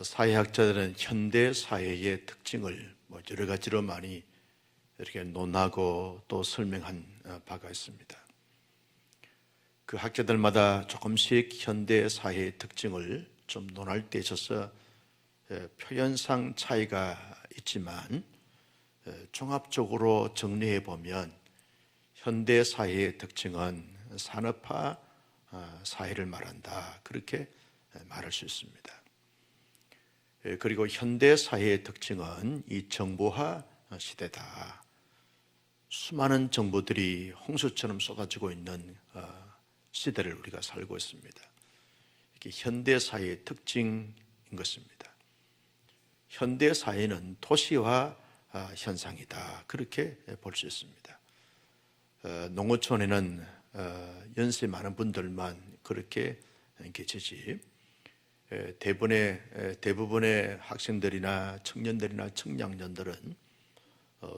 사회학자들은 현대 사회의 특징을 여러 가지로 많이 이렇게 논하고 또 설명한 바가 있습니다. 그 학자들마다 조금씩 현대 사회의 특징을 좀 논할 때 있어서 표현상 차이가 있지만 종합적으로 정리해 보면 현대 사회의 특징은 산업화 사회를 말한다, 그렇게 말할 수 있습니다. 그리고 현대 사회의 특징은 이 정보화 시대다. 수많은 정보들이 홍수처럼 쏟아지고 있는 시대를 우리가 살고 있습니다. 이게 현대 사회의 특징인 것입니다. 현대 사회는 도시화 현상이다, 그렇게 볼 수 있습니다. 농어촌에는 연세 많은 분들만 그렇게 계시지, 대부분의 학생들이나 청년들이나 청량년들은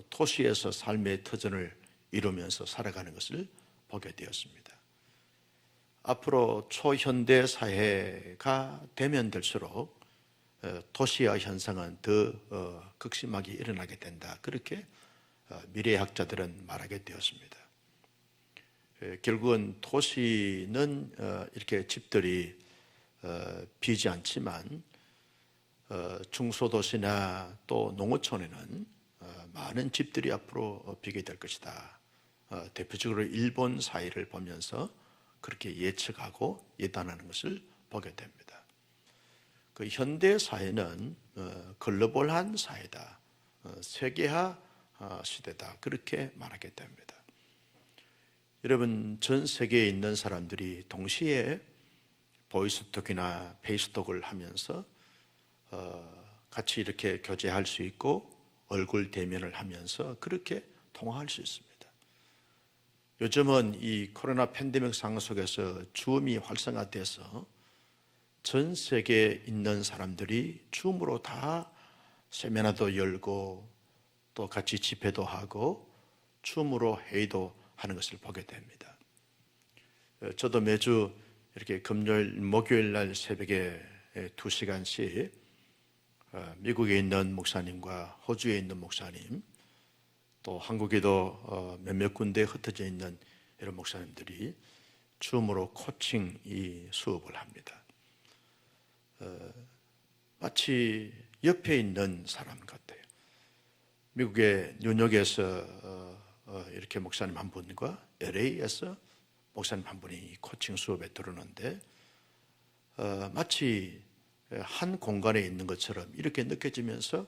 도시에서 삶의 터전을 이루면서 살아가는 것을 보게 되었습니다. 앞으로 초현대 사회가 되면 될수록 도시화 현상은 더 극심하게 일어나게 된다, 그렇게 미래학자들은 말하게 되었습니다. 결국은 도시는 이렇게 집들이 비지 않지만 중소도시나 또 농어촌에는 많은 집들이 앞으로 비게 될 것이다. 대표적으로 일본 사회를 보면서 그렇게 예측하고 예단하는 것을 보게 됩니다. 그 현대 사회는 글로벌한 사회다, 세계화 시대다, 그렇게 말하게 됩니다. 여러분, 전 세계에 있는 사람들이 동시에 보이스톡이나 페이스톡을 하면서 같이 이렇게 교제할 수 있고 얼굴 대면을 하면서 그렇게 통화할 수 있습니다. 요즘은 이 코로나 팬데믹 상황 속에서 줌이 활성화돼서 전 세계에 있는 사람들이 줌으로 다 세미나도 열고 또 같이 집회도 하고 줌으로 회의도 하는 것을 보게 됩니다. 저도 매주 이렇게 금요일, 목요일 날 새벽에 2시간씩 미국에 있는 목사님과 호주에 있는 목사님, 또 한국에도 몇몇 군데에 흩어져 있는 이런 목사님들이 줌으로 코칭 이 수업을 합니다. 마치 옆에 있는 사람 같아요. 미국의 뉴욕에서 이렇게 목사님 한 분과 LA에서 목사님 한 분이 코칭 수업에 들어오는데 마치 한 공간에 있는 것처럼 이렇게 느껴지면서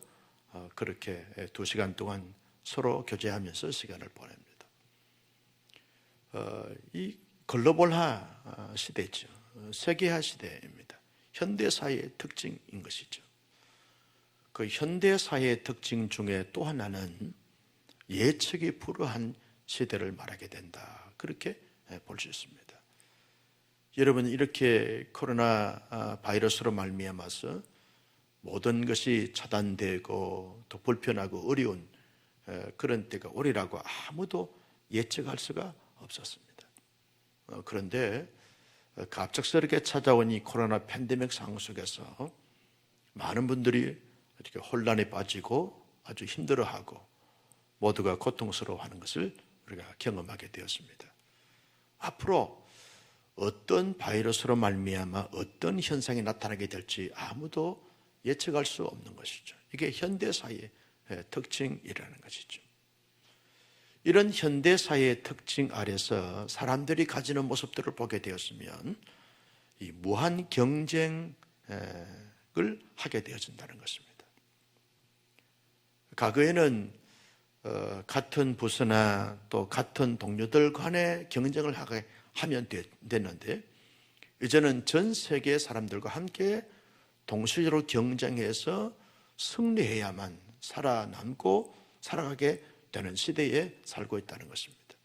그렇게 2시간 동안 서로 교제하면서 시간을 보냅니다. 이 글로벌화 시대죠. 세계화 시대입니다. 현대사회의 특징인 것이죠. 그 현대사회의 특징 중에 또 하나는 예측이 불허한 시대를 말하게 된다, 그렇게 볼 수 있습니다. 여러분, 이렇게 코로나 바이러스로 말미암아서 모든 것이 차단되고 또 불편하고 어려운 그런 때가 오리라고 아무도 예측할 수가 없었습니다. 그런데 갑작스럽게 찾아온 이 코로나 팬데믹 상황 속에서 많은 분들이 이렇게 혼란에 빠지고 아주 힘들어하고 모두가 고통스러워하는 것을 우리가 경험하게 되었습니다. 앞으로 어떤 바이러스로 말미암아 어떤 현상이 나타나게 될지 아무도 예측할 수 없는 것이죠. 이게 현대사회의 특징이라는 것이죠. 이런 현대사회의 특징 아래서 사람들이 가지는 모습들을 보게 되었으면 이 무한 경쟁을 하게 되어진다는 것입니다. 과거에는 같은 부서나 또 같은 동료들 간의 경쟁을 하면 됐는데 이제는 전 세계 사람들과 함께 동시적으로 경쟁해서 승리해야만 살아남고 살아가게 되는 시대에 살고 있다는 것입니다.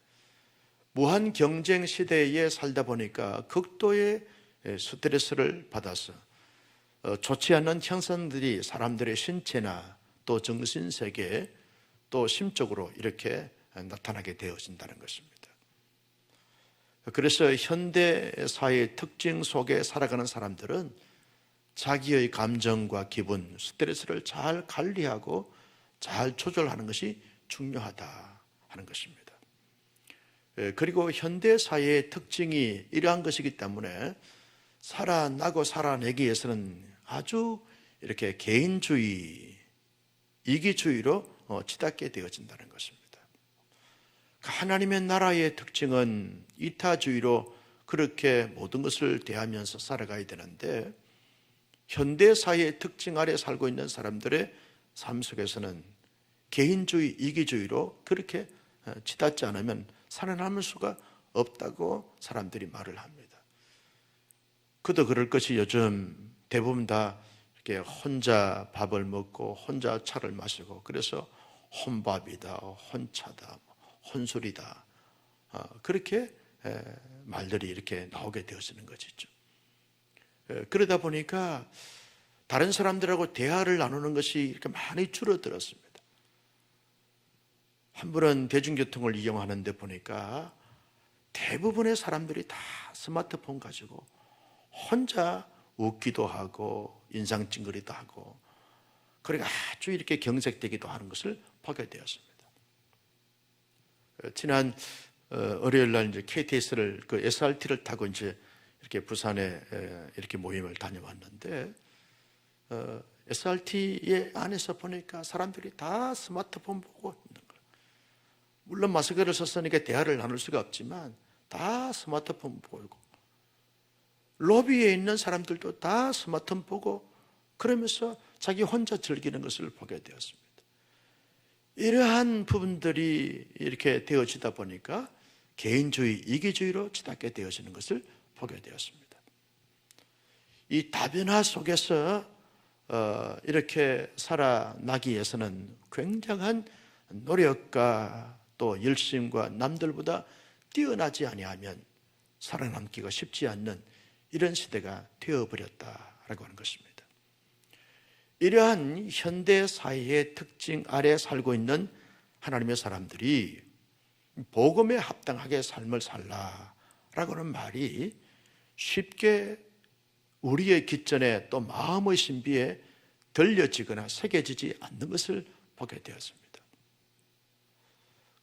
무한 경쟁 시대에 살다 보니까 극도의 스트레스를 받아서 좋지 않은 현상들이 사람들의 신체나 또 정신세계에 또 심적으로 이렇게 나타나게 되어진다는 것입니다. 그래서 현대 사회의 특징 속에 살아가는 사람들은 자기의 감정과 기분, 스트레스를 잘 관리하고 잘 조절하는 것이 중요하다 하는 것입니다. 그리고 현대 사회의 특징이 이러한 것이기 때문에 살아나고 살아내기 위해서는 아주 이렇게 개인주의, 이기주의로 치닫게 되어진다는 것입니다. 하나님의 나라의 특징은 이타주의로 그렇게 모든 것을 대하면서 살아가야 되는데, 현대 사회의 특징 아래 살고 있는 사람들의 삶 속에서는 개인주의, 이기주의로 그렇게 치닫지 않으면 살아남을 수가 없다고 사람들이 말을 합니다. 그도 그럴 것이 요즘 대부분 다 이렇게 혼자 밥을 먹고 혼자 차를 마시고, 그래서 혼밥이다, 혼차다, 혼술이다, 그렇게 말들이 이렇게 나오게 되어지는 것이죠. 그러다 보니까 다른 사람들하고 대화를 나누는 것이 이렇게 많이 줄어들었습니다. 한 번은 대중교통을 이용하는데 보니까 대부분의 사람들이 다 스마트폰 가지고 혼자 웃기도 하고 인상 찡그리도 하고, 그러니까 아주 이렇게 경색되기도 하는 것을 보게 되었습니다. 지난 월요일 날 이제 KTX를 SRT를 타고 이제 이렇게 부산에 이렇게 모임을 다녀왔는데, SRT 안에서 보니까 사람들이 다 스마트폰 보고 있는 거예요. 물론 마스크를 썼으니까 대화를 나눌 수가 없지만 다 스마트폰 보고, 로비에 있는 사람들도 다 스마트폰 보고 그러면서 자기 혼자 즐기는 것을 보게 되었습니다. 이러한 부분들이 이렇게 되어지다 보니까 개인주의, 이기주의로 치닫게 되어지는 것을 보게 되었습니다. 이 다변화 속에서 이렇게 살아나기 위해서는 굉장한 노력과 또 열심과 남들보다 뛰어나지 아니하면 살아남기가 쉽지 않는 이런 시대가 되어버렸다라고 하는 것입니다. 이러한 현대 사회의 특징 아래 살고 있는 하나님의 사람들이 복음에 합당하게 삶을 살라라고 하는 말이 쉽게 우리의 깃전에 또 마음의 신비에 들려지거나 새겨지지 않는 것을 보게 되었습니다.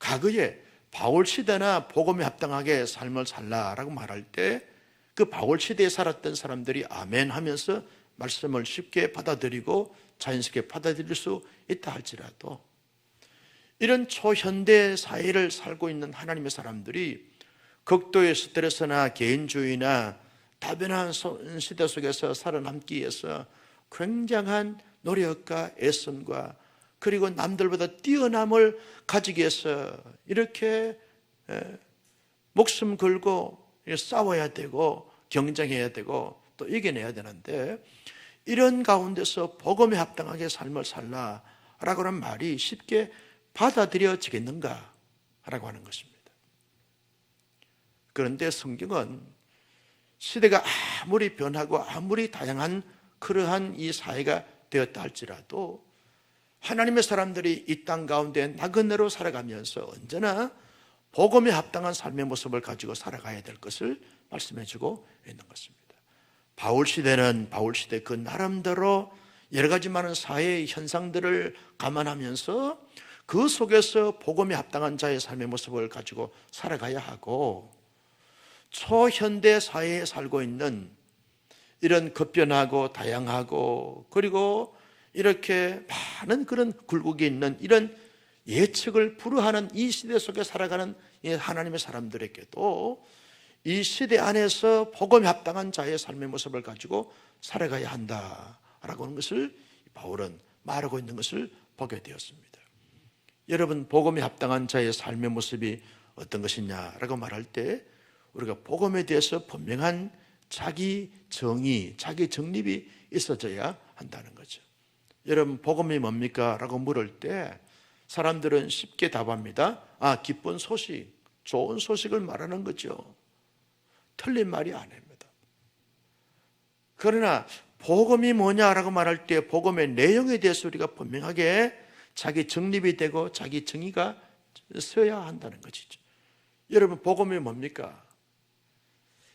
과거에 바울 시대나 복음에 합당하게 삶을 살라라고 말할 때 그 바울 시대에 살았던 사람들이 아멘 하면서 말씀을 쉽게 받아들이고 자연스럽게 받아들일 수 있다 할지라도, 이런 초현대 사회를 살고 있는 하나님의 사람들이 극도의 스트레스나 개인주의나 다변한 시대 속에서 살아남기 위해서 굉장한 노력과 애씀과 그리고 남들보다 뛰어남을 가지기 위해서 이렇게 목숨 걸고 싸워야 되고 경쟁해야 되고 또 이겨내야 되는데, 이런 가운데서 복음에 합당하게 삶을 살라라고 하는 말이 쉽게 받아들여지겠는가 라고 하는 것입니다. 그런데 성경은 시대가 아무리 변하고 아무리 다양한 그러한 이 사회가 되었다 할지라도 하나님의 사람들이 이 땅 가운데 나그네로 살아가면서 언제나 복음에 합당한 삶의 모습을 가지고 살아가야 될 것을 말씀해주고 있는 것입니다. 바울 시대는 바울 시대 그 나름대로 여러 가지 많은 사회의 현상들을 감안하면서 그 속에서 복음에 합당한 자의 삶의 모습을 가지고 살아가야 하고, 초현대 사회에 살고 있는 이런 급변하고 다양하고 그리고 이렇게 많은 그런 굴곡이 있는 이런 예측을 불허하는 이 시대 속에 살아가는 하나님의 사람들에게도 이 시대 안에서 복음에 합당한 자의 삶의 모습을 가지고 살아가야 한다라고 하는 것을 바울은 말하고 있는 것을 보게 되었습니다. 여러분, 복음에 합당한 자의 삶의 모습이 어떤 것이냐라고 말할 때 우리가 복음에 대해서 분명한 자기 정의, 자기 정립이 있어져야 한다는 거죠. 여러분, 복음이 뭡니까? 라고 물을 때 사람들은 쉽게 답합니다. 기쁜 소식, 좋은 소식을 말하는 거죠. 틀린 말이 아닙니다. 그러나 복음이 뭐냐라고 말할 때 복음의 내용에 대해서 우리가 분명하게 자기 정립이 되고 자기 정의가 서야 한다는 것이죠. 여러분, 복음이 뭡니까?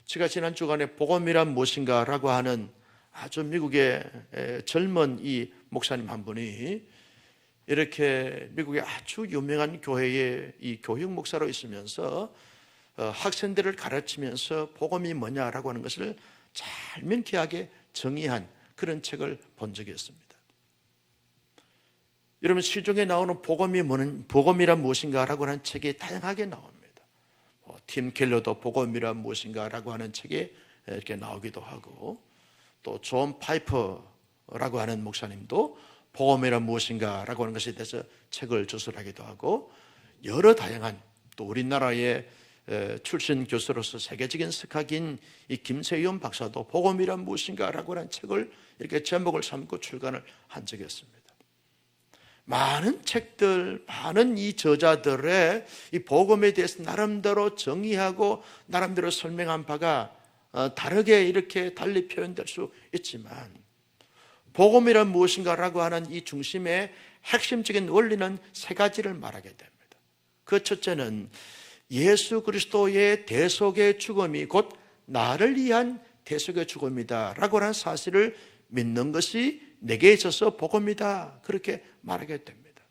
제가 지난 주간에 복음이란 무엇인가 라고 하는 아주 미국의 젊은 이 목사님 한 분이 이렇게 미국의 아주 유명한 교회의 이 교육 목사로 있으면서 학생들을 가르치면서 복음이 뭐냐라고 하는 것을 잘 명쾌하게 정의한 그런 책을 본 적이 있습니다. 여러분, 시중에 나오는 복음이란 무엇인가라고 하는 책이 다양하게 나옵니다. 팀 켈러도 복음이란 무엇인가라고 하는 책이 이렇게 나오기도 하고, 또 존 파이퍼라고 하는 목사님도 복음이란 무엇인가라고 하는 것에 대해서 책을 저술하기도 하고, 여러 다양한, 또 우리나라의 출신 교수로서 세계적인 스카긴 이 김세윤 박사도 복음이란 무엇인가라고 하는 책을 이렇게 제목을 삼고 출간을 한 적이 있습니다. 많은 책들, 많은 이 저자들의 이 복음에 대해서 나름대로 정의하고 나름대로 설명한 바가 다르게 이렇게 달리 표현될 수 있지만, 복음이란 무엇인가라고 하는 이 중심의 핵심적인 원리는 세 가지를 말하게 됩니다. 그 첫째는 예수 그리스도의 대속의 죽음이 곧 나를 위한 대속의 죽음이다 라고 하는 사실을 믿는 것이 내게 있어서 복음이다, 그렇게 말하게 됩니다.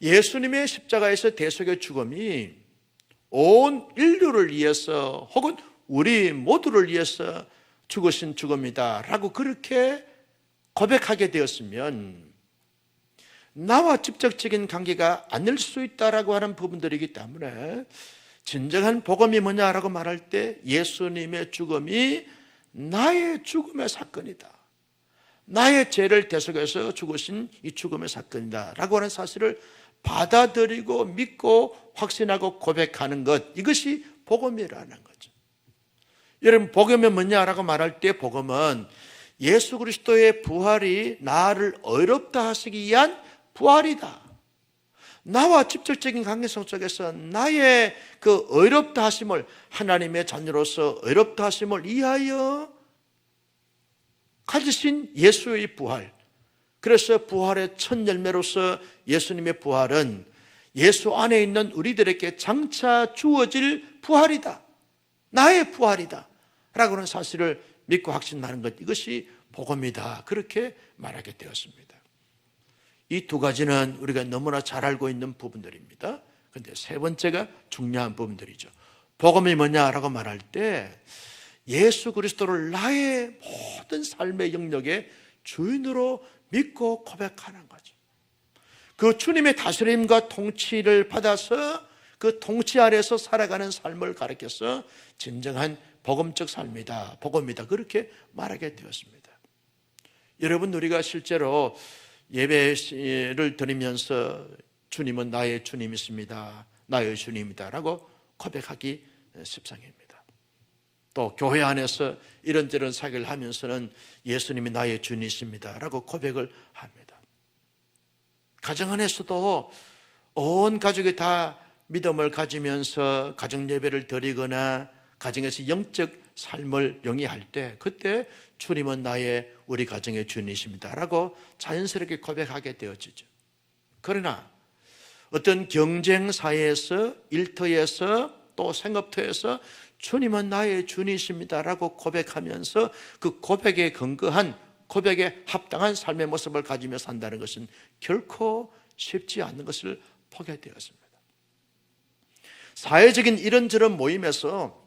예수님의 십자가에서 대속의 죽음이 온 인류를 위해서 혹은 우리 모두를 위해서 죽으신 죽음이다 라고 그렇게 고백하게 되었으면 나와 직접적인 관계가 아닐 수 있다라고 하는 부분들이기 때문에, 진정한 복음이 뭐냐라고 말할 때 예수님의 죽음이 나의 죽음의 사건이다, 나의 죄를 대속해서 죽으신 이 죽음의 사건이다 라고 하는 사실을 받아들이고 믿고 확신하고 고백하는 것, 이것이 복음이라는 거죠. 여러분, 복음이 뭐냐라고 말할 때 복음은 예수 그리스도의 부활이 나를 의롭다 하시기 위한 부활이다, 나와 직접적인 관계성 속에서 나의 그 의롭다 하심을, 하나님의 자녀로서 의롭다 하심을 위하여 가지신 예수의 부활, 그래서 부활의 첫 열매로서 예수님의 부활은 예수 안에 있는 우리들에게 장차 주어질 부활이다, 나의 부활이다 라고 하는 사실을 믿고 확신하는 것, 이것이 복음이다, 그렇게 말하게 되었습니다. 이 두 가지는 우리가 너무나 잘 알고 있는 부분들입니다. 그런데 세 번째가 중요한 부분들이죠. 복음이 뭐냐라고 말할 때 예수 그리스도를 나의 모든 삶의 영역의 주인으로 믿고 고백하는 거죠. 그 주님의 다스림과 통치를 받아서 그 통치 아래서 살아가는 삶을 가르쳐서 진정한 복음적 삶이다, 복음이다, 그렇게 말하게 되었습니다. 여러분, 우리가 실제로 예배를 드리면서 주님은 나의 주님이십니다, 나의 주님이다 라고 고백하기 십상입니다. 또 교회 안에서 이런저런 사역을 하면서는 예수님이 나의 주님이십니다 라고 고백을 합니다. 가정 안에서도 온 가족이 다 믿음을 가지면서 가정 예배를 드리거나 가정에서 영적 삶을 영위할 때, 그때 주님은 우리 가정의 주님이십니다 라고 자연스럽게 고백하게 되어지죠. 그러나 어떤 경쟁 사회에서, 일터에서, 또 생업터에서 주님은 나의 주님이십니다 라고 고백하면서 그 고백에 근거한, 고백에 합당한 삶의 모습을 가지며 산다는 것은 결코 쉽지 않은 것을 보게 되었습니다. 사회적인 이런저런 모임에서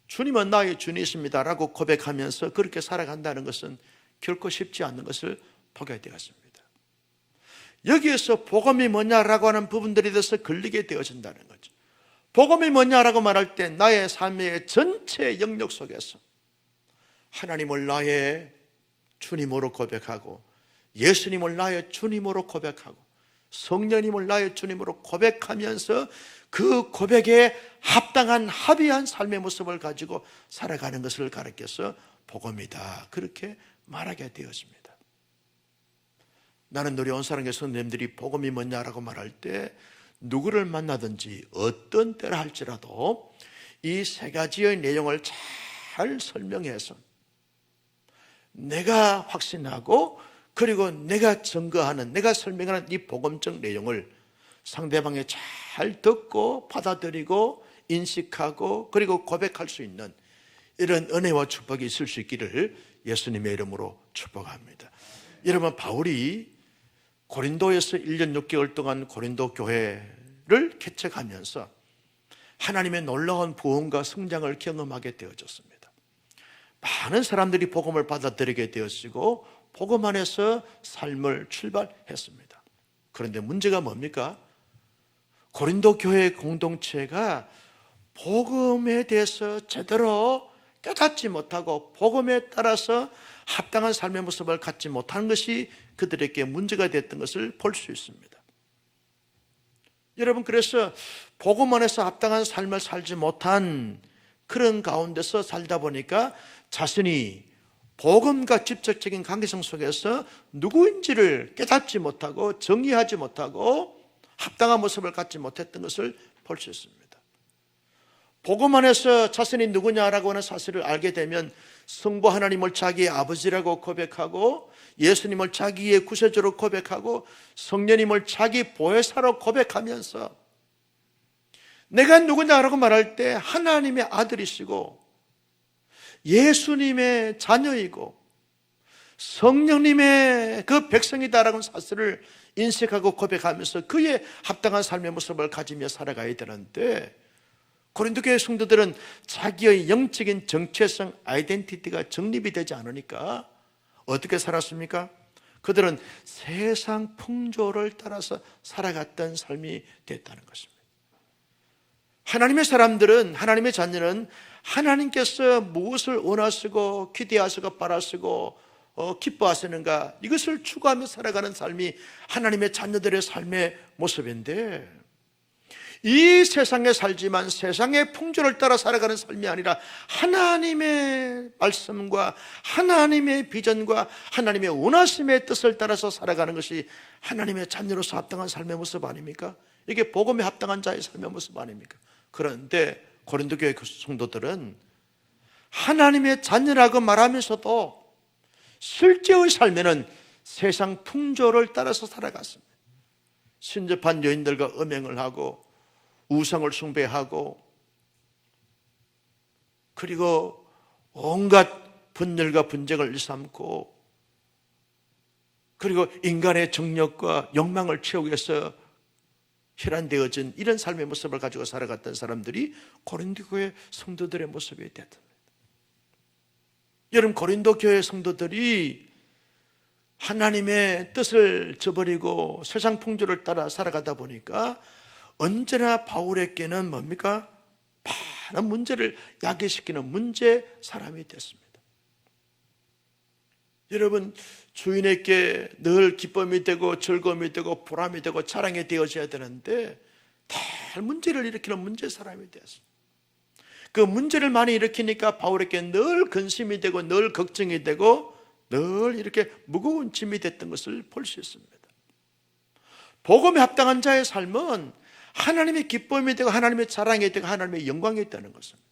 주님은 나의 주님이십니다 라고 고백하면서 그렇게 살아간다는 것은 결코 쉽지 않은 것을 보게 되었습니다. 여기에서 복음이 뭐냐라고 하는 부분들에 대해서 걸리게 되어진다는 거죠. 복음이 뭐냐라고 말할 때 나의 삶의 전체 영역 속에서 하나님을 나의 주님으로 고백하고, 예수님을 나의 주님으로 고백하고, 성령님을 나의 주님으로 고백하면서 그 고백에 합당한 합의한 삶의 모습을 가지고 살아가는 것을 가르쳐서 복음이다, 그렇게 말하게 되었습니다. 나는 우리 온사랑교회 선생님들이 복음이 뭐냐라고 말할 때 누구를 만나든지 어떤 때라 할지라도 이 세 가지의 내용을 잘 설명해서 내가 확신하고, 그리고 내가 증거하는, 내가 설명하는 이 복음적 내용을 상대방이 잘 듣고 받아들이고 인식하고 그리고 고백할 수 있는 이런 은혜와 축복이 있을 수 있기를 예수님의 이름으로 축복합니다. 여러분, 바울이 고린도에서 1년 6개월 동안 고린도 교회를 개척하면서 하나님의 놀라운 부흥과 성장을 경험하게 되어졌습니다. 많은 사람들이 복음을 받아들이게 되었고 복음 안에서 삶을 출발했습니다. 그런데 문제가 뭡니까? 고린도 교회 공동체가 복음에 대해서 제대로 깨닫지 못하고 복음에 따라서 합당한 삶의 모습을 갖지 못하는 것이 그들에게 문제가 됐던 것을 볼 수 있습니다. 여러분, 그래서 복음 안에서 합당한 삶을 살지 못한 그런 가운데서 살다 보니까 자신이 복음과 직접적인 관계성 속에서 누구인지를 깨닫지 못하고 정의하지 못하고 합당한 모습을 갖지 못했던 것을 볼 수 있습니다. 복음 안에서 자신이 누구냐라고 하는 사실을 알게 되면 성부 하나님을 자기의 아버지라고 고백하고 예수님을 자기의 구세주로 고백하고 성령님을 자기 보혜사로 고백하면서 내가 누구냐라고 말할 때 하나님의 아들이시고 예수님의 자녀이고 성령님의 그 백성이다라고 하는 사실을 인식하고 고백하면서 그의 합당한 삶의 모습을 가지며 살아가야 되는데, 고린도 교회 성도들은 자기의 영적인 정체성, 아이덴티티가 정립이 되지 않으니까 어떻게 살았습니까? 그들은 세상 풍조를 따라서 살아갔던 삶이 됐다는 것입니다. 하나님의 사람들은, 하나님의 자녀는 하나님께서 무엇을 원하시고 기대하시고 바라시고 기뻐하시는가, 이것을 추구하며 살아가는 삶이 하나님의 자녀들의 삶의 모습인데, 이 세상에 살지만 세상의 풍조를 따라 살아가는 삶이 아니라 하나님의 말씀과 하나님의 비전과 하나님의 원하심의 뜻을 따라서 살아가는 것이 하나님의 자녀로서 합당한 삶의 모습 아닙니까? 이게 복음에 합당한 자의 삶의 모습 아닙니까? 그런데 고린도 교회 성도들은 하나님의 자녀라고 말하면서도 실제의 삶에는 세상 풍조를 따라서 살아갔습니다. 신접한 여인들과 음행을 하고 우상을 숭배하고, 그리고 온갖 분열과 분쟁을 일삼고, 그리고 인간의 정력과 욕망을 채우기 위해서 혈안되어진 이런 삶의 모습을 가지고 살아갔던 사람들이 고린도 교회 성도들의 모습이 됐습니다. 여러분, 고린도 교회 성도들이 하나님의 뜻을 저버리고 세상 풍조를 따라 살아가다 보니까 언제나 바울에게는 뭡니까? 많은 문제를 야기시키는 문제 사람이 됐습니다. 여러분, 주인에게 늘 기쁨이 되고 즐거움이 되고 보람이 되고 자랑이 되어져야 되는데 늘 문제를 일으키는 문제 사람이 되었습니다. 그 문제를 많이 일으키니까 바울에게 늘 근심이 되고 늘 걱정이 되고 늘 이렇게 무거운 짐이 됐던 것을 볼 수 있습니다. 복음에 합당한 자의 삶은 하나님의 기쁨이 되고 하나님의 자랑이 되고 하나님의 영광이 있다는 것입니다.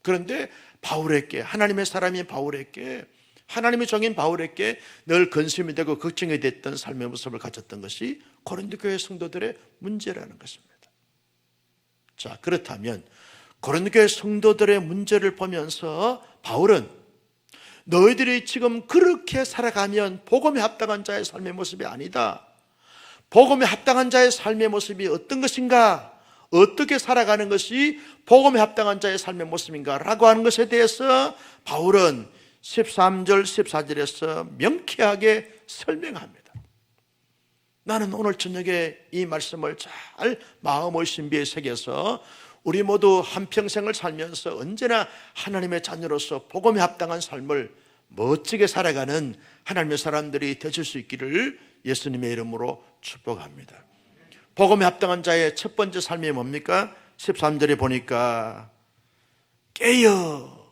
그런데 바울에게, 하나님의 사람인 바울에게, 하나님의 종인 바울에게 늘 근심이 되고 걱정이 됐던 삶의 모습을 가졌던 것이 고린도 교회 성도들의 문제라는 것입니다. 자, 그렇다면 고린도 교회 성도들의 문제를 보면서 바울은 너희들이 지금 그렇게 살아가면 복음에 합당한 자의 삶의 모습이 아니다. 복음에 합당한 자의 삶의 모습이 어떤 것인가? 어떻게 살아가는 것이 복음에 합당한 자의 삶의 모습인가? 라고 하는 것에 대해서 바울은 13절, 14절에서 명쾌하게 설명합니다. 나는 오늘 저녁에 이 말씀을 잘 마음의 신비에 새겨서 우리 모두 한평생을 살면서 언제나 하나님의 자녀로서 복음에 합당한 삶을 멋지게 살아가는 하나님의 사람들이 되실 수 있기를 예수님의 이름으로 축복합니다. 복음에 합당한 자의 첫 번째 삶이 뭡니까? 13절에 보니까 깨어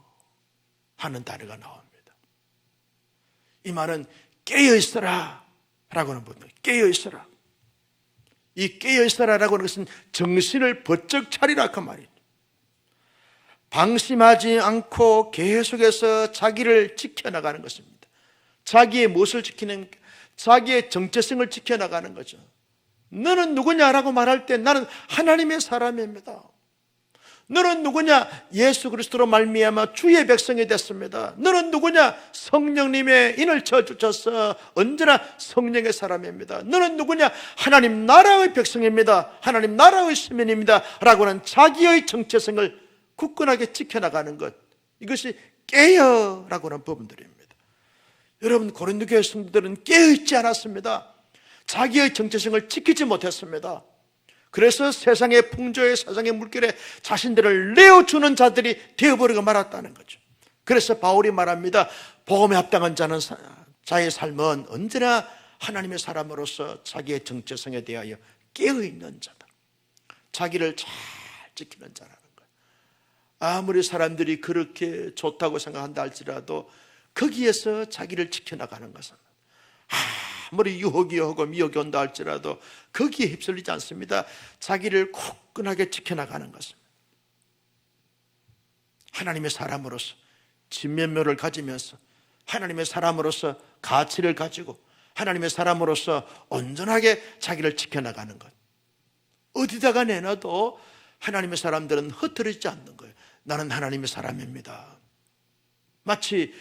하는 단어가 나옵니다. 이 말은 깨어 있어라 라고 하는 분들, 깨어 있어라. 이 깨어 있어라 라고 하는 것은 정신을 번쩍 차리라 그 말이에요. 방심하지 않고 계속해서 자기를 지켜나가는 것입니다. 자기의 무엇을 지키는, 자기의 정체성을 지켜나가는 거죠. 너는 누구냐라고 말할 때 나는 하나님의 사람입니다. 너는 누구냐? 예수 그리스도로 말미암아 주의 백성이 됐습니다. 너는 누구냐? 성령님의 인을 쳐주셔서 언제나 성령의 사람입니다. 너는 누구냐? 하나님 나라의 백성입니다. 하나님 나라의 시민입니다. 라고 하는 자기의 정체성을 굳건하게 지켜나가는 것, 이것이 깨어라고 하는 부분들입니다. 여러분, 고린도 교회 성도들은 깨어있지 않았습니다. 자기의 정체성을 지키지 못했습니다. 그래서 세상의 풍조에, 세상의 물결에 자신들을 내어주는 자들이 되어버리고 말았다는 거죠. 그래서 바울이 말합니다. 복음에 합당한 자의 삶은 언제나 하나님의 사람으로서 자기의 정체성에 대하여 깨어있는 자다. 자기를 잘 지키는 자라는 거예요. 아무리 사람들이 그렇게 좋다고 생각한다 할지라도 거기에서 자기를 지켜나가는 것은, 아무리 유혹이 오고 미혹이 온다 할지라도 거기에 휩쓸리지 않습니다. 자기를 굳건하게 지켜나가는 것입니다. 하나님의 사람으로서 진면모를 가지면서, 하나님의 사람으로서 가치를 가지고, 하나님의 사람으로서 온전하게 자기를 지켜나가는 것. 어디다가 내놔도 하나님의 사람들은 흩어지지 않는 거예요. 나는 하나님의 사람입니다. 마치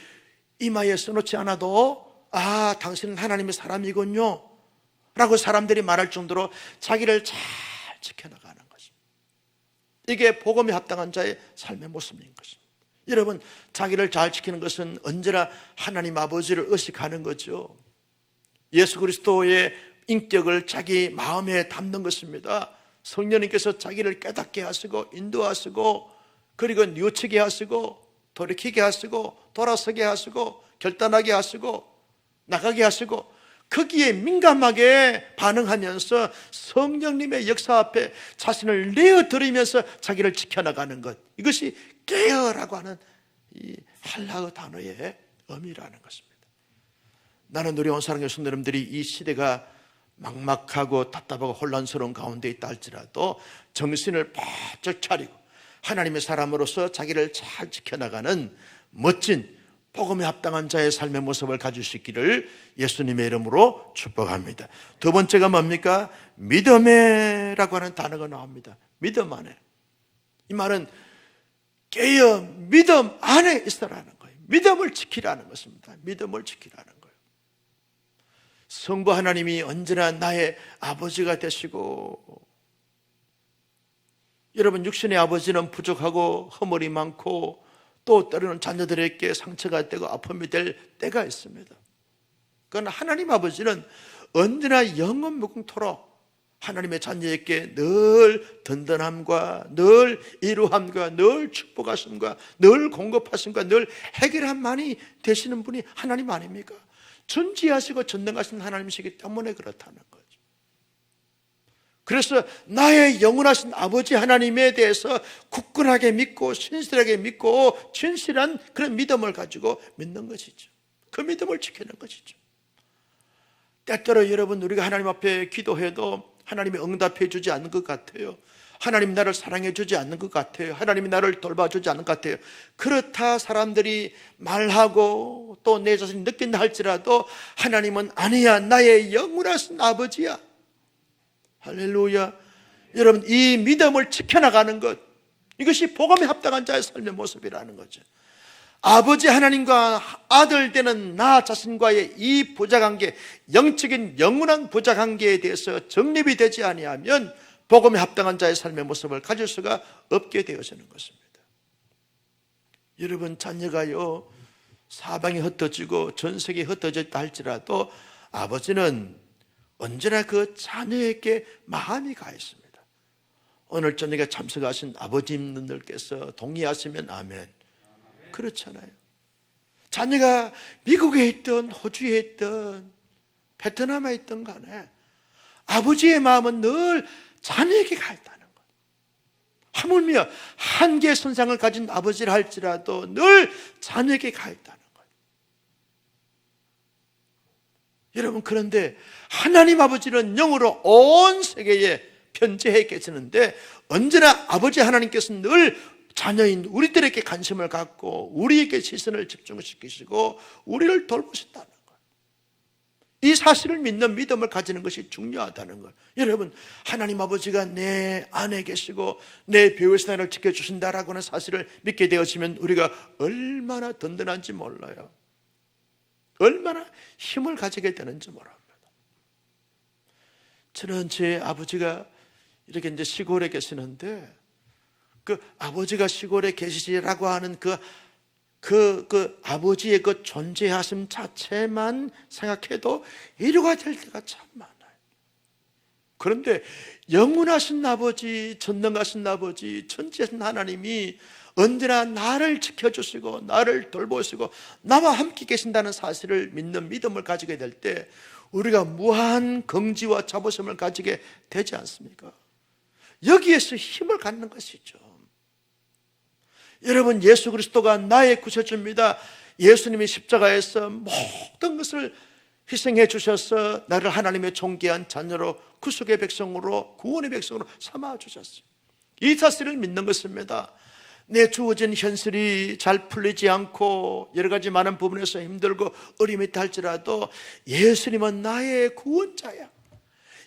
이마에 써놓지 않아도 당신은 하나님의 사람이군요 라고 사람들이 말할 정도로 자기를 잘 지켜나가는 것입니다. 이게 복음에 합당한 자의 삶의 모습인 것입니다. 여러분, 자기를 잘 지키는 것은 언제나 하나님 아버지를 의식하는 거죠. 예수 그리스도의 인격을 자기 마음에 담는 것입니다. 성령님께서 자기를 깨닫게 하시고 인도하시고, 그리고 뉘우치게 하시고, 돌이키게 하시고, 돌아서게 하시고, 결단하게 하시고, 나가게 하시고, 거기에 민감하게 반응하면서 성령님의 역사 앞에 자신을 내어드리면서 자기를 지켜나가는 것, 이것이 깨어라고 하는 이 헬라어 단어의 의미라는 것입니다. 나는 우리 온사랑의 성도님들이 이 시대가 막막하고 답답하고 혼란스러운 가운데 있다 할지라도 정신을 바짝 차리고 하나님의 사람으로서 자기를 잘 지켜나가는 멋진 복음에 합당한 자의 삶의 모습을 가질 수 있기를 예수님의 이름으로 축복합니다. 두 번째가 뭡니까? 믿음에라고 하는 단어가 나옵니다. 믿음 안에. 이 말은 깨어 믿음 안에 있으라는 거예요. 믿음을 지키라는 것입니다. 믿음을 지키라는 거예요. 성부 하나님이 언제나 나의 아버지가 되시고, 여러분, 육신의 아버지는 부족하고 허물이 많고 또 때로는 자녀들에게 상처가 되고 아픔이 될 때가 있습니다. 그러나 하나님 아버지는 언제나 영원 무궁토록 하나님의 자녀에게 늘 든든함과 늘 이루함과 늘 축복하심과 늘 공급하심과 늘 해결함만이 되시는 분이 하나님 아닙니까? 존귀하시고 전능하신 하나님이시기 때문에 그렇다는 거죠. 그래서 나의 영원하신 아버지 하나님에 대해서 굳건하게 믿고 신실하게 믿고 진실한 그런 믿음을 가지고 믿는 것이죠. 그 믿음을 지키는 것이죠. 때때로 여러분, 우리가 하나님 앞에 기도해도 하나님이 응답해 주지 않는 것 같아요. 하나님이 나를 사랑해 주지 않는 것 같아요. 하나님이 나를 돌봐주지 않는 것 같아요. 그렇다 사람들이 말하고 또 내 자신이 느낀다 할지라도 하나님은 아니야, 나의 영원하신 아버지야. 할렐루야. 여러분, 이 믿음을 지켜나가는 것, 이것이 복음에 합당한 자의 삶의 모습이라는 거죠. 아버지 하나님과 아들 되는 나 자신과의 이 부자관계, 영적인 영원한 부자관계에 대해서 정립이 되지 아니하면 복음에 합당한 자의 삶의 모습을 가질 수가 없게 되어지는 것입니다. 여러분, 자녀가요 사방이 흩어지고 전 세계에 흩어졌다 할지라도 아버지는 언제나 그 자녀에게 마음이 가 있습니다. 오늘 저녁에 참석하신 아버지님들께서 동의하시면 아멘. 그렇잖아요. 자녀가 미국에 있든 호주에 있든 베트남에 있든 간에 아버지의 마음은 늘 자녀에게 가 있다는 것. 하물며 한계의 선상을 가진 아버지를 할지라도 늘 자녀에게 가 있다는 것. 여러분, 그런데 하나님 아버지는 영으로 온 세계에 편재해 계시는데 언제나 아버지 하나님께서는 늘 자녀인 우리들에게 관심을 갖고 우리에게 시선을 집중시키시고 우리를 돌보신다는 거예요. 이 사실을 믿는 믿음을 가지는 것이 중요하다는 것. 여러분, 하나님 아버지가 내 안에 계시고 내 배후에서 나를 지켜주신다라고 하는 사실을 믿게 되어지면 우리가 얼마나 든든한지 몰라요. 얼마나 힘을 가지게 되는지 모릅니다. 저는 제 아버지가 이렇게 이제 시골에 계시는데, 그 아버지가 시골에 계시라고 하는 그 아버지의 그 존재하심 자체만 생각해도 위로가 될 때가 참 많아요. 그런데 영원하신 아버지, 전능하신 아버지, 전지하신 하나님이 언제나 나를 지켜주시고 나를 돌보시고 나와 함께 계신다는 사실을 믿는 믿음을 가지게 될 때 우리가 무한 긍지와 자부심을 가지게 되지 않습니까? 여기에서 힘을 갖는 것이죠. 여러분, 예수 그리스도가 나의 구세주입니다. 예수님이 십자가에서 모든 것을 희생해 주셔서 나를 하나님의 존귀한 자녀로, 구속의 백성으로, 구원의 백성으로 삼아 주셨어요. 이 사실을 믿는 것입니다. 내 주어진 현실이 잘 풀리지 않고 여러 가지 많은 부분에서 힘들고 어려움이 있다 할지라도 예수님은 나의 구원자야.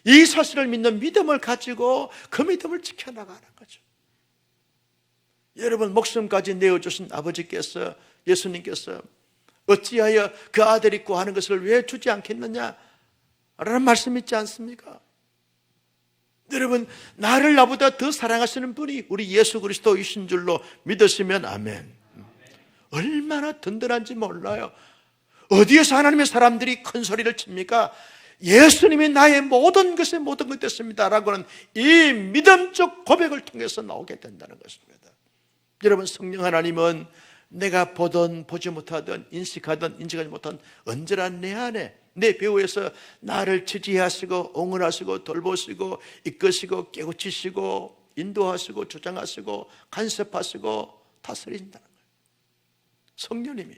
이 사실을 믿는 믿음을 가지고 그 믿음을 지켜나가는 거죠. 여러분, 목숨까지 내어주신 아버지께서, 예수님께서 어찌하여 그 아들이 구하는 것을 왜 주지 않겠느냐 라는 말씀 있지 않습니까? 여러분, 나를 나보다 더 사랑하시는 분이 우리 예수 그리스도이신 줄로 믿으시면 아멘. 얼마나 든든한지 몰라요. 어디에서 하나님의 사람들이 큰 소리를 칩니까? 예수님이 나의 모든 것의 모든 것 됐습니다 라고 하는 이 믿음적 고백을 통해서 나오게 된다는 것입니다. 여러분, 성령 하나님은 내가 보든 보지 못하든 인식하든 인식하지 못하든 언제나 내 안에, 내 배후에서 나를 지지하시고 응원하시고 돌보시고 이끄시고 깨우치시고 인도하시고 주장하시고 간섭하시고 다스린다는 거예요. 성령님이.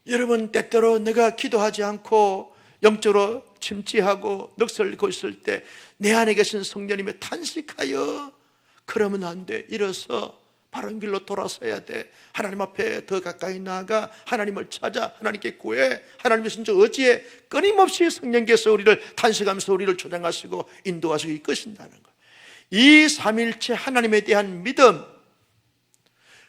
여러분, 때때로 내가 기도하지 않고 영적으로 침체하고 넋을 있을 때 내 안에 계신 성령님이 탄식하여 그러면 안 돼. 일어서 바른 길로 돌아서야 돼. 하나님 앞에 더 가까이 나아가 하나님을 찾아 하나님께 구해. 하나님의 신적 의지에 끊임없이 성령께서 우리를 탄식하면서 우리를 조장하시고 인도하시고 이끄신다는 거예요. 이 삼일체 하나님에 대한 믿음,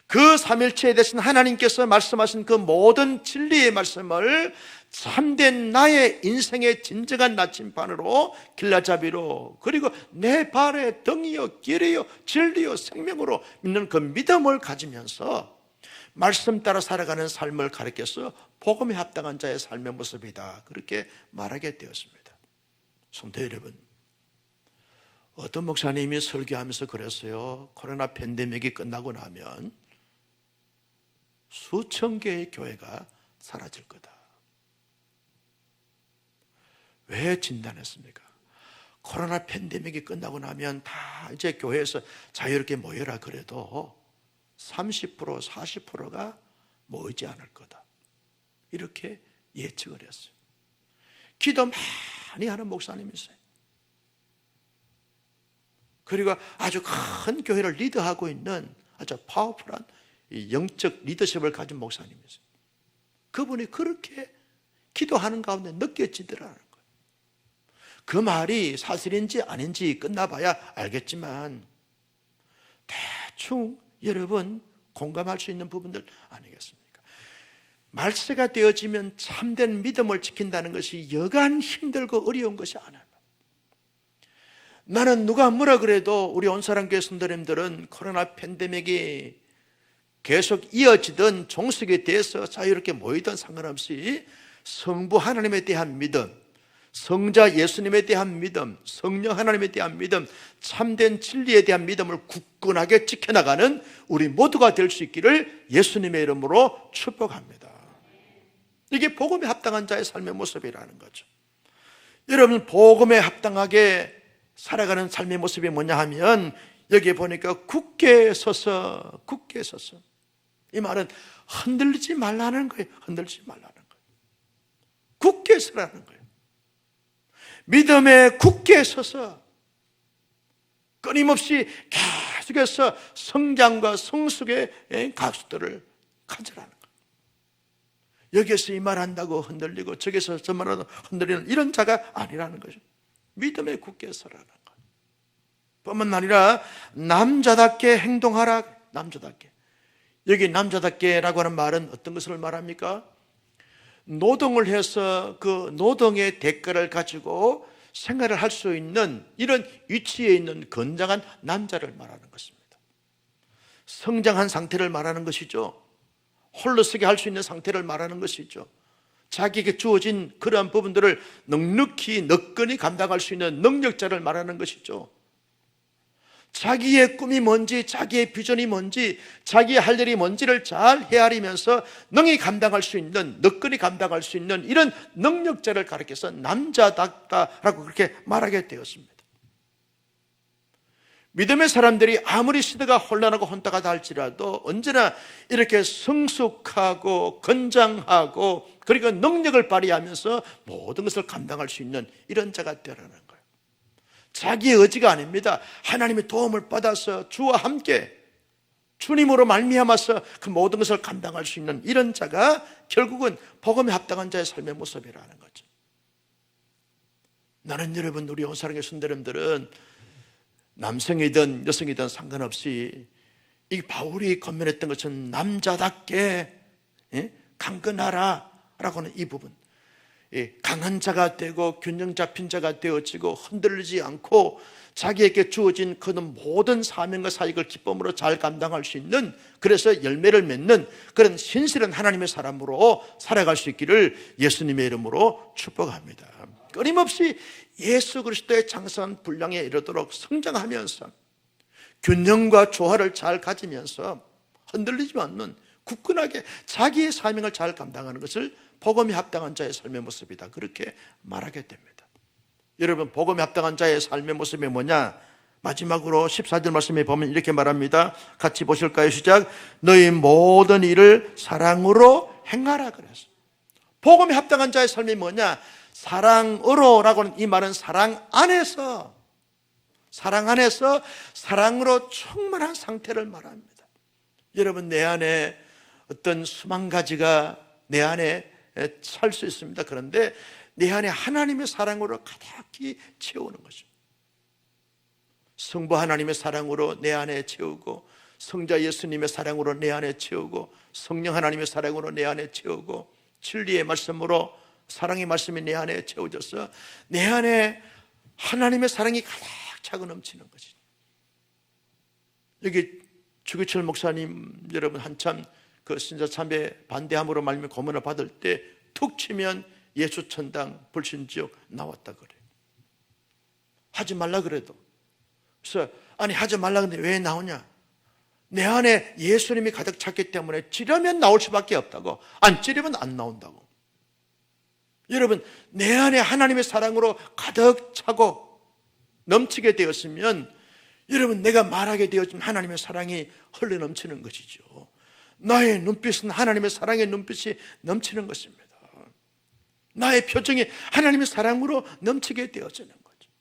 그 삼일체에 대해서 하나님께서 말씀하신 그 모든 진리의 말씀을 참된 나의 인생의 진정한 나침반으로 길라잡이로, 그리고 내 발의 등이요 길이요 진리요 생명으로 믿는 그 믿음을 가지면서 말씀 따라 살아가는 삶을 가르쳐서 복음에 합당한 자의 삶의 모습이다, 그렇게 말하게 되었습니다. 성도 여러분, 어떤 목사님이 설교하면서 그랬어요. 코로나 팬데믹이 끝나고 나면 수천 개의 교회가 사라질 거다. 왜 진단했습니까? 코로나 팬데믹이 끝나고 나면 다 이제 교회에서 자유롭게 모여라 그래도 30%, 40%가 모이지 않을 거다, 이렇게 예측을 했어요. 기도 많이 하는 목사님이 있어요. 그리고 아주 큰 교회를 리드하고 있는 아주 파워풀한 이 영적 리더십을 가진 목사님이 있어요. 그분이 그렇게 기도하는 가운데 느껴지더라는 거예요. 그 말이 사실인지 아닌지 끝나봐야 알겠지만 대충 여러분 공감할 수 있는 부분들 아니겠습니까? 말세가 되어지면 참된 믿음을 지킨다는 것이 여간 힘들고 어려운 것이 아니에요. 나는 누가 뭐라 그래도 우리 온사랑교회 성도님들은 코로나 팬데믹이 계속 이어지던 종식에 대해서 자유롭게 모이던 상관없이 성부 하나님에 대한 믿음, 성자 예수님에 대한 믿음, 성령 하나님에 대한 믿음, 참된 진리에 대한 믿음을 굳건하게 지켜나가는 우리 모두가 될 수 있기를 예수님의 이름으로 축복합니다. 이게 복음에 합당한 자의 삶의 모습이라는 거죠. 여러분, 복음에 합당하게 살아가는 삶의 모습이 뭐냐 하면 여기에 보니까 굳게 서서, 굳게 서서. 이 말은 흔들리지 말라는 거예요. 흔들리지 말라는 거예요. 굳게 서라는 거예요. 믿음에 굳게 서서 끊임없이 계속해서 성장과 성숙의 가수들을 가져라는 거예요. 여기에서 이 말한다고 흔들리고 저기서 저 말한다고 흔들리는 이런 자가 아니라는 거죠. 믿음에 굳게 서라는 것. 뿐만 아니라 남자답게 행동하라. 남자답게. 여기 남자답게라고 하는 말은 어떤 것을 말합니까? 노동을 해서 그 노동의 대가를 가지고 생활을 할 수 있는 이런 위치에 있는 건장한 남자를 말하는 것입니다. 성장한 상태를 말하는 것이죠. 홀로서게 할 수 있는 상태를 말하는 것이죠. 자기에게 주어진 그러한 부분들을 넉넉히 너끈히 감당할 수 있는 능력자를 말하는 것이죠. 자기의 꿈이 뭔지, 자기의 비전이 뭔지, 자기의 할 일이 뭔지를 잘 헤아리면서 능히 감당할 수 있는, 너끈히 감당할 수 있는 이런 능력자를 가리켜서 남자답다라고 그렇게 말하게 되었습니다. 믿음의 사람들이 아무리 시대가 혼란하고 혼탁하다 할지라도 언제나 이렇게 성숙하고 건장하고 그리고 능력을 발휘하면서 모든 것을 감당할 수 있는 이런 자가 되라는 거예요. 자기의 의지가 아닙니다. 하나님의 도움을 받아서 주와 함께 주님으로 말미암아서 그 모든 것을 감당할 수 있는 이런 자가 결국은 복음에 합당한 자의 삶의 모습이라는 거죠. 나는 여러분, 우리 온사랑의 순대님들은 남성이든 여성이든 상관없이 이 바울이 권면했던 것은 남자답게 강건하라 라고 하는 이 부분, 강한 자가 되고 균형 잡힌 자가 되어지고 흔들리지 않고 자기에게 주어진 그 모든 사명과 사역을 기쁨으로 잘 감당할 수 있는, 그래서 열매를 맺는 그런 신실한 하나님의 사람으로 살아갈 수 있기를 예수님의 이름으로 축복합니다. 끊임없이 예수 그리스도의 장성한 분량에 이르도록 성장하면서 균형과 조화를 잘 가지면서 흔들리지 않는 굳건하게 자기의 사명을 잘 감당하는 것을 복음에 합당한 자의 삶의 모습이다, 그렇게 말하게 됩니다. 여러분, 복음에 합당한 자의 삶의 모습이 뭐냐? 마지막으로 14절 말씀에 보면 이렇게 말합니다. 같이 보실까요? 시작. 너희 모든 일을 사랑으로 행하라 그랬어. 복음에 합당한 자의 삶이 뭐냐? 사랑으로라고 하는 이 말은 사랑 안에서 사랑으로 충만한 상태를 말합니다. 여러분, 내 안에 어떤 수만 가지가 내 안에 찰 수 있습니다. 그런데 내 안에 하나님의 사랑으로 가득히 채우는 거죠. 성부 하나님의 사랑으로 내 안에 채우고, 성자 예수님의 사랑으로 내 안에 채우고, 성령 하나님의 사랑으로 내 안에 채우고, 진리의 말씀으로 사랑의 말씀이 내 안에 채워져서 내 안에 하나님의 사랑이 가득 차고 넘치는 것이죠. 여기 주기철 목사님 여러분 한참 그 신자 참배 반대함으로 말미암아 고문을 받을 때 툭 치면 예수천당 불신지옥 나왔다 그래요. 하지 말라 그래도. 그래서 아니 하지 말라 근데 왜 나오냐? 내 안에 예수님이 가득 찼기 때문에 찌르면 나올 수밖에 없다고. 안 찌르면 안 나온다고. 여러분, 내 안에 하나님의 사랑으로 가득 차고 넘치게 되었으면 여러분, 내가 말하게 되었지만 하나님의 사랑이 흘러 넘치는 것이죠. 나의 눈빛은 하나님의 사랑의 눈빛이 넘치는 것입니다. 나의 표정이 하나님의 사랑으로 넘치게 되어지는 거죠.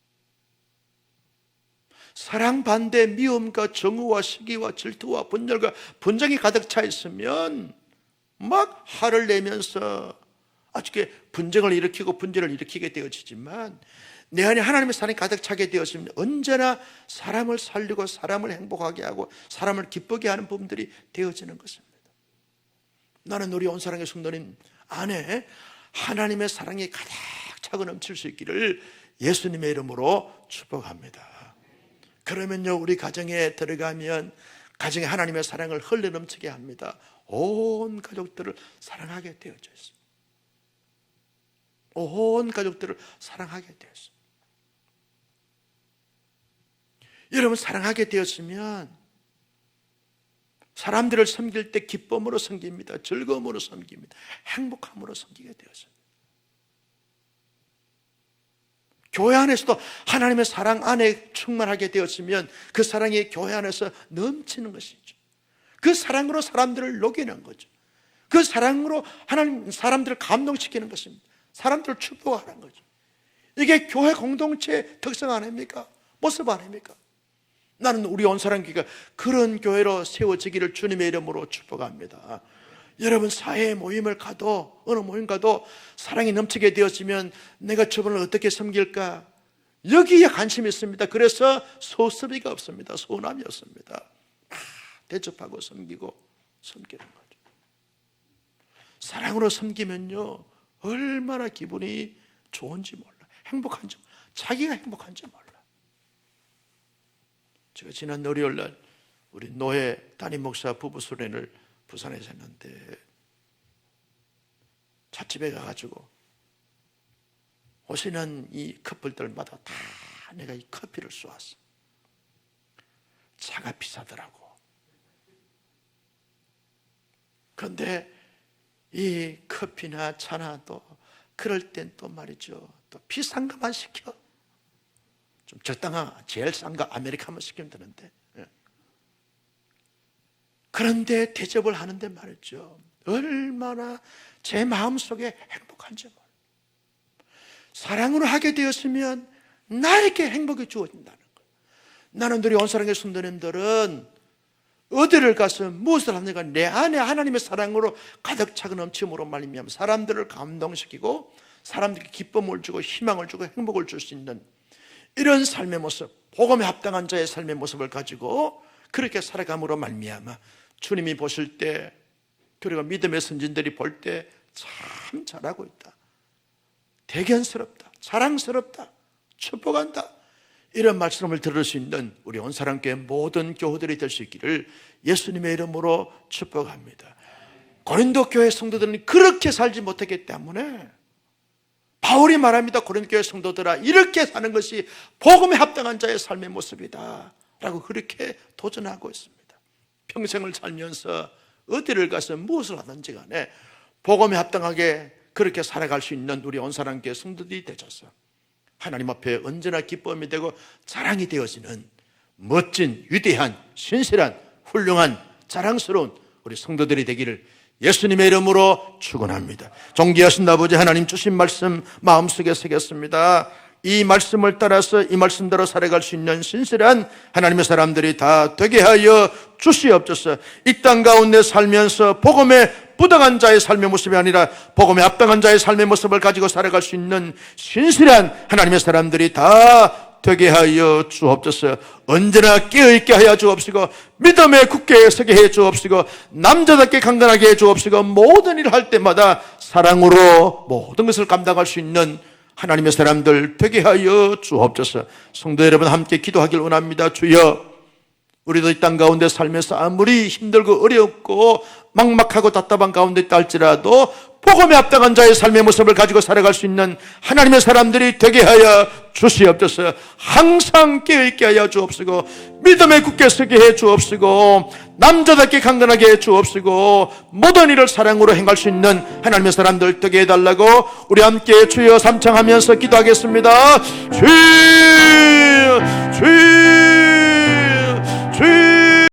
사랑 반대 미움과 정의와 시기와 질투와 분열과 분쟁이 가득 차 있으면 막 화를 내면서 아주 분쟁을 일으키고 분쟁을 일으키게 되어지지만, 내 안에 하나님의 사랑이 가득 차게 되었으면 언제나 사람을 살리고 사람을 행복하게 하고 사람을 기쁘게 하는 부분들이 되어지는 것입니다. 나는 우리 온사랑의 성도님 안에 하나님의 사랑이 가득 차고 넘칠 수 있기를 예수님의 이름으로 축복합니다. 그러면요, 우리 가정에 들어가면 가정에 하나님의 사랑을 흘러 넘치게 합니다. 온 가족들을 사랑하게 되어져 있습니다. 온 가족들을 사랑하게 되었습니다. 여러분, 사랑하게 되었으면 사람들을 섬길 때 기쁨으로 섬깁니다. 즐거움으로 섬깁니다. 행복함으로 섬기게 되었습니다. 교회 안에서도 하나님의 사랑 안에 충만하게 되었으면 그 사랑이 교회 안에서 넘치는 것이죠. 그 사랑으로 사람들을 녹이는 거죠. 그 사랑으로 하나님 사람들을 감동시키는 것입니다. 사람들을 축복하는 거죠. 이게 교회 공동체의 특성 아닙니까? 모습 아닙니까? 나는 우리 온사랑교회가 그런 교회로 세워지기를 주님의 이름으로 축복합니다. 여러분 사회 모임을 가도 어느 모임 가도 사랑이 넘치게 되었으면 내가 저분을 어떻게 섬길까? 여기에 관심이 있습니다. 그래서 소습이가 없습니다. 소남이 없습니다. 대접하고 섬기는 거죠. 사랑으로 섬기면요 얼마나 기분이 좋은지 몰라. 행복한지, 자기가 행복한지 몰라. 제가 지난 월요일 날 우리 노예 담임 목사 부부 수련을 부산에서 했는데 찻집에 가가지고 오시는 이 커플들마다 다 내가 이 커피를 쏘았어. 차가 비싸더라고. 그런데 이 커피나 차나 또 그럴 땐 또 말이죠, 또 비싼 것만 시켜. 좀 적당한 제일 싼 거 아메리카노 시키면 되는데, 그런데 대접을 하는데 말이죠, 얼마나 제 마음속에 행복한지 몰라. 사랑으로 하게 되었으면 나에게 행복이 주어진다는 거예요. 나는 우리 온사랑의 성도님들은 어디를 가서 무엇을 하는가, 내 안에 하나님의 사랑으로 가득 차고 넘침으로 말미암아 사람들을 감동시키고 사람들에게 기쁨을 주고 희망을 주고 행복을 줄 수 있는 이런 삶의 모습, 복음에 합당한 자의 삶의 모습을 가지고 그렇게 살아감으로 말미암아 주님이 보실 때, 그리고 믿음의 선진들이 볼 때 참 잘하고 있다, 대견스럽다, 자랑스럽다, 축복한다, 이런 말씀을 들을 수 있는 우리 온사랑교회 모든 교우들이 될 수 있기를 예수님의 이름으로 축복합니다. 고린도 교회 성도들은 그렇게 살지 못했기 때문에 바울이 말합니다. 고린도 교회 성도들아, 이렇게 사는 것이 복음에 합당한 자의 삶의 모습이다 라고 그렇게 도전하고 있습니다. 평생을 살면서 어디를 가서 무엇을 하든지 간에 복음에 합당하게 그렇게 살아갈 수 있는 우리 온사랑교회 성도들이 되셔서 하나님 앞에 언제나 기쁨이 되고 자랑이 되어지는 멋진, 위대한, 신실한, 훌륭한, 자랑스러운 우리 성도들이 되기를 예수님의 이름으로 축원합니다. 존귀하신 아버지 하나님, 주신 말씀 마음속에 새겼습니다. 이 말씀을 따라서 이 말씀대로 살아갈 수 있는 신실한 하나님의 사람들이 다 되게 하여 주시옵소서. 이 땅 가운데 살면서 복음에 부당한 자의 삶의 모습이 아니라 복음에 합당한 자의 삶의 모습을 가지고 살아갈 수 있는 신실한 하나님의 사람들이 다 되게 하여 주옵소서. 언제나 깨어있게 하여 주옵시고 믿음에 굳게 서게 해 주옵시고 남자답게 강건하게 해 주옵시고 모든 일을 할 때마다 사랑으로 모든 것을 감당할 수 있는 하나님의 사람들 되게 하여 주옵소서. 성도 여러분 함께 기도하길 원합니다. 주여, 우리도 이 땅 가운데 살면서 아무리 힘들고 어렵고 막막하고 답답한 가운데 있다 할지라도 복음에 합당한 자의 삶의 모습을 가지고 살아갈 수 있는 하나님의 사람들이 되게 하여 주시옵소서. 항상 깨어있게 하여 주옵시고 믿음에 굳게 서게 해 주옵시고 남자답게 강건하게 해 주옵시고 모든 일을 사랑으로 행할 수 있는 하나님의 사람들 되게 해달라고 우리 함께 주여 삼창하면서 기도하겠습니다. 주여